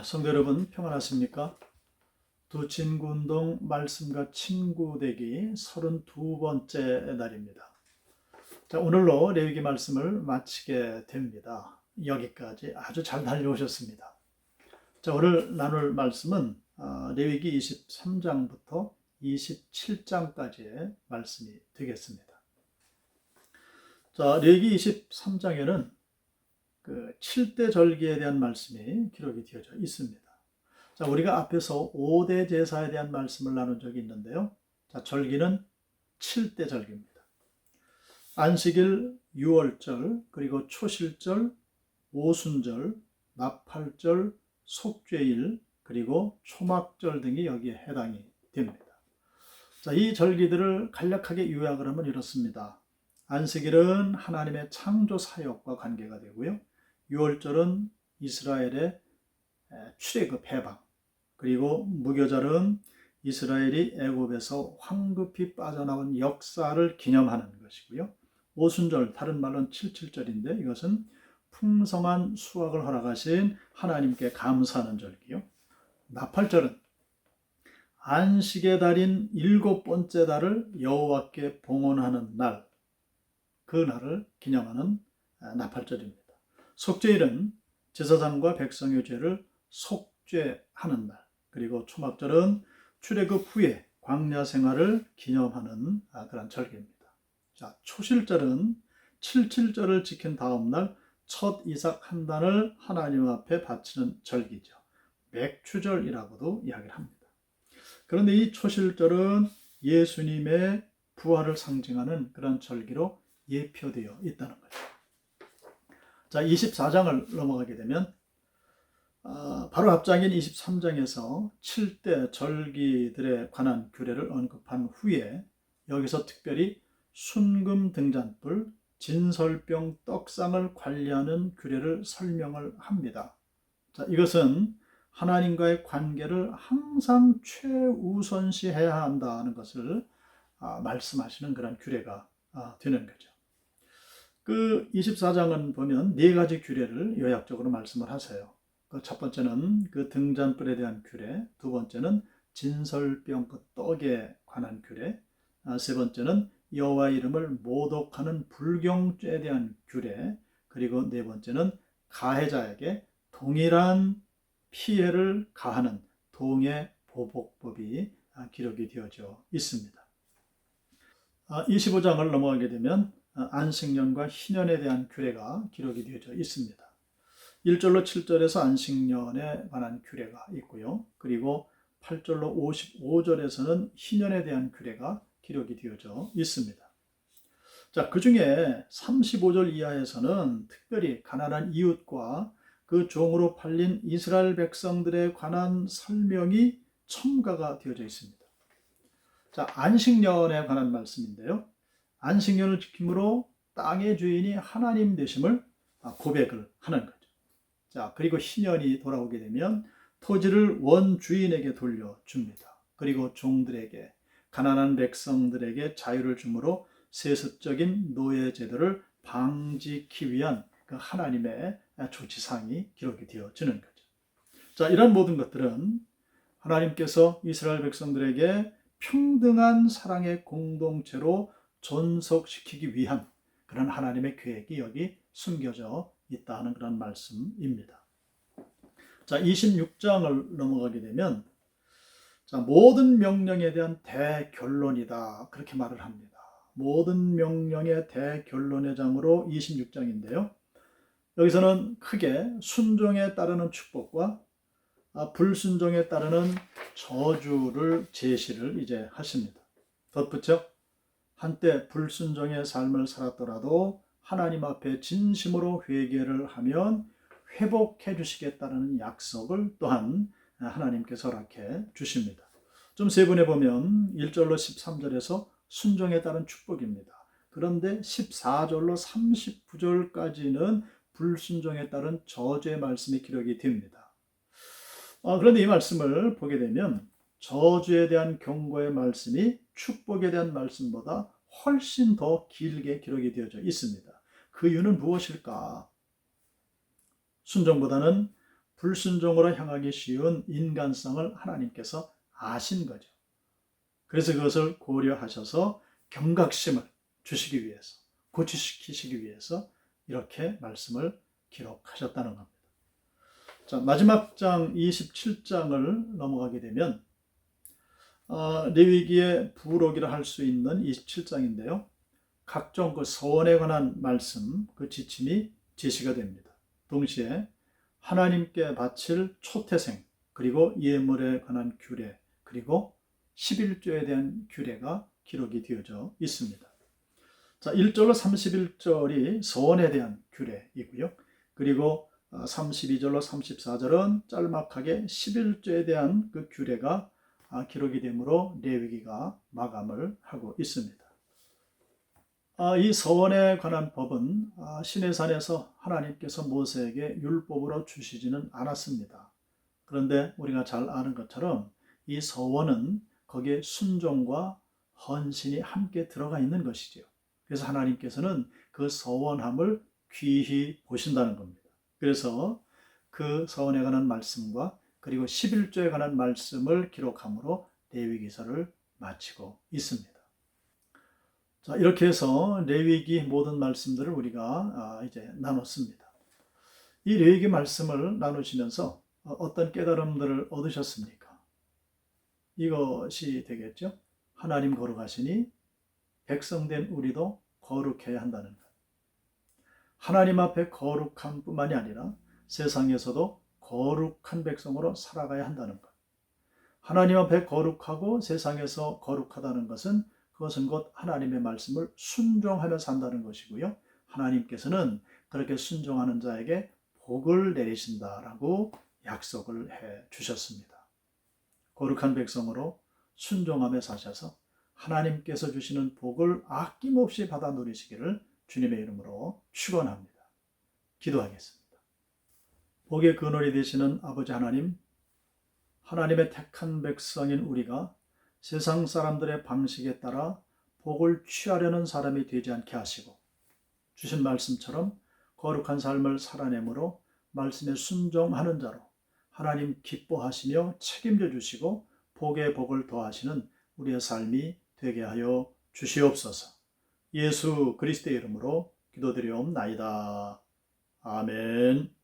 성도 여러분 평안하십니까? 두 친구 운동 말씀과 친구 되기 32번째 날입니다. 자, 오늘로 레위기 말씀을 마치게 됩니다. 여기까지 아주 잘 달려오셨습니다. 자, 오늘 나눌 말씀은 레위기 23장부터 27장까지의 말씀이 되겠습니다. 자, 레위기 23장에는 그 7대 절기에 대한 말씀이 기록이 되어져 있습니다. 자, 우리가 앞에서 5대 제사에 대한 말씀을 나눈 적이 있는데요. 자, 절기는 7대 절기입니다. 안식일, 유월절, 그리고 초실절, 오순절, 나팔절, 속죄일, 그리고 초막절 등이 여기에 해당이 됩니다. 자, 이 절기들을 간략하게 요약을 하면 이렇습니다. 안식일은 하나님의 창조 사역과 관계가 되고요. 유월절은 이스라엘의 출애굽 해방, 그리고 무교절은 이스라엘이 애굽에서 황급히 빠져나온 역사를 기념하는 것이고요. 오순절, 다른 말로는 77절인데 이것은 풍성한 수확을 허락하신 하나님께 감사하는 절기요. 나팔절은 안식의 달인 7번째 달을 여호와께 봉헌하는 날, 그 날을 기념하는 나팔절입니다. 속죄일은 제사장과 백성의 죄를 속죄하는 날, 그리고 초막절은 출애굽 후에 광야 생활을 기념하는 그런 절기입니다. 자, 초실절은 77절을 지킨 다음 날 첫 이삭 한 단을 하나님 앞에 바치는 절기죠. 맥추절이라고도 이야기를 합니다. 그런데 이 초실절은 예수님의 부활을 상징하는 그런 절기로 예표되어 있다는 거죠. 자, 24장을 넘어가게 되면 바로 앞장인 23장에서 7대 절기들에 관한 규례를 언급한 후에 여기서 특별히 순금 등잔불, 진설병 떡상을 관리하는 규례를 설명을 합니다. 자, 이것은 하나님과의 관계를 항상 최우선시해야 한다는 것을 말씀하시는 그런 규례가 되는 거죠. 그 24장은 보면 4가지 규례를 요약적으로 말씀을 하세요. 그 첫 번째는 그 등잔불에 대한 규례, 두 번째는 진설병 그 떡에 관한 규례, 세 번째는 여호와 이름을 모독하는 불경죄에 대한 규례, 그리고 네 번째는 가해자에게 동일한 피해를 가하는 동해 보복법이 기록이 되어져 있습니다. 25장을 넘어가게 되면 안식년과 희년에 대한 규례가 기록이 되어져 있습니다. 1절로 7절에서 안식년에 관한 규례가 있고요. 그리고 8절로 55절에서는 희년에 대한 규례가 기록이 되어져 있습니다. 자, 그 중에 35절 이하에서는 특별히 가난한 이웃과 그 종으로 팔린 이스라엘 백성들에 관한 설명이 첨가가 되어져 있습니다. 자, 안식년에 관한 말씀인데요. 안식년을 지킴으로 땅의 주인이 하나님 되심을 고백을 하는 거죠. 자, 그리고 희년이 돌아오게 되면 토지를 원주인에게 돌려줍니다. 그리고 종들에게, 가난한 백성들에게 자유를 주므로 세습적인 노예 제도를 방지하기 위한 그 하나님의 조치사항이 기록이 되어지는 거죠. 자, 이런 모든 것들은 하나님께서 이스라엘 백성들에게 평등한 사랑의 공동체로 존속시키기 위한 그런 하나님의 계획이 여기 숨겨져 있다는 그런 말씀입니다. 자, 26장을 넘어가게 되면 자, 모든 명령에 대한 대결론이다, 그렇게 말을 합니다. 모든 명령의 대결론의 장으로 26장인데요. 여기서는 크게 순종에 따르는 축복과 불순종에 따르는 저주를 제시를 이제 하십니다. 덧붙여 한때 불순종의 삶을 살았더라도 하나님 앞에 진심으로 회개를 하면 회복해 주시겠다는 약속을 또한 하나님께서 허락해 주십니다. 좀 세분해 보면 1절로 13절에서 순종에 따른 축복입니다. 그런데 14절로 39절까지는 불순종에 따른 저주의 말씀이 기록이 됩니다. 그런데 이 말씀을 보게 되면 저주에 대한 경고의 말씀이 축복에 대한 말씀보다 훨씬 더 길게 기록이 되어져 있습니다. 그 이유는 무엇일까? 순종보다는 불순종으로 향하기 쉬운 인간성을 하나님께서 아신 거죠. 그래서 그것을 고려하셔서 경각심을 주시기 위해서, 고치시키시기 위해서 이렇게 말씀을 기록하셨다는 겁니다. 자, 마지막 장 27장을 넘어가게 되면 레위기의 부록이라 할 수 있는 27장인데요. 각종 그 서원에 관한 말씀, 그 지침이 제시가 됩니다. 동시에 하나님께 바칠 초태생, 그리고 예물에 관한 규례, 그리고 11조에 대한 규례가 기록이 되어져 있습니다. 자, 1절로 31절이 서원에 대한 규례이고요. 그리고 32절로 34절은 짤막하게 11조에 대한 그 규례가 기록이 되므로 레위기가 마감을 하고 있습니다. 이 서원에 관한 법은 시내산에서 하나님께서 모세에게 율법으로 주시지는 않았습니다. 그런데 우리가 잘 아는 것처럼 이 서원은 거기에 순종과 헌신이 함께 들어가 있는 것이죠. 그래서 하나님께서는 그 서원함을 귀히 보신다는 겁니다. 그래서 그 서원에 관한 말씀과 그리고 11조에 관한 말씀을 기록함으로 레위기서를 마치고 있습니다. 자, 이렇게 해서 레위기 모든 말씀들을 우리가 이제 나눴습니다. 이 레위기 말씀을 나누시면서 어떤 깨달음들을 얻으셨습니까? 이것이 되겠죠. 하나님 거룩하시니 백성된 우리도 거룩해야 한다는 것. 하나님 앞에 거룩함 뿐만이 아니라 세상에서도 거룩한 백성으로 살아가야 한다는 것. 하나님 앞에 거룩하고 세상에서 거룩하다는 것은 그것은 곧 하나님의 말씀을 순종하며 산다는 것이고요. 하나님께서는 그렇게 순종하는 자에게 복을 내리신다라고 약속을 해 주셨습니다. 거룩한 백성으로 순종하며 사셔서 하나님께서 주시는 복을 아낌없이 받아 누리시기를 주님의 이름으로 축원합니다. 기도하겠습니다. 복의 근원이 되시는 아버지 하나님, 하나님의 택한 백성인 우리가 세상 사람들의 방식에 따라 복을 취하려는 사람이 되지 않게 하시고 주신 말씀처럼 거룩한 삶을 살아내므로 말씀에 순종하는 자로 하나님 기뻐하시며 책임져 주시고 복의 복을 더하시는 우리의 삶이 되게 하여 주시옵소서. 예수 그리스도의 이름으로 기도드리옵나이다. 아멘.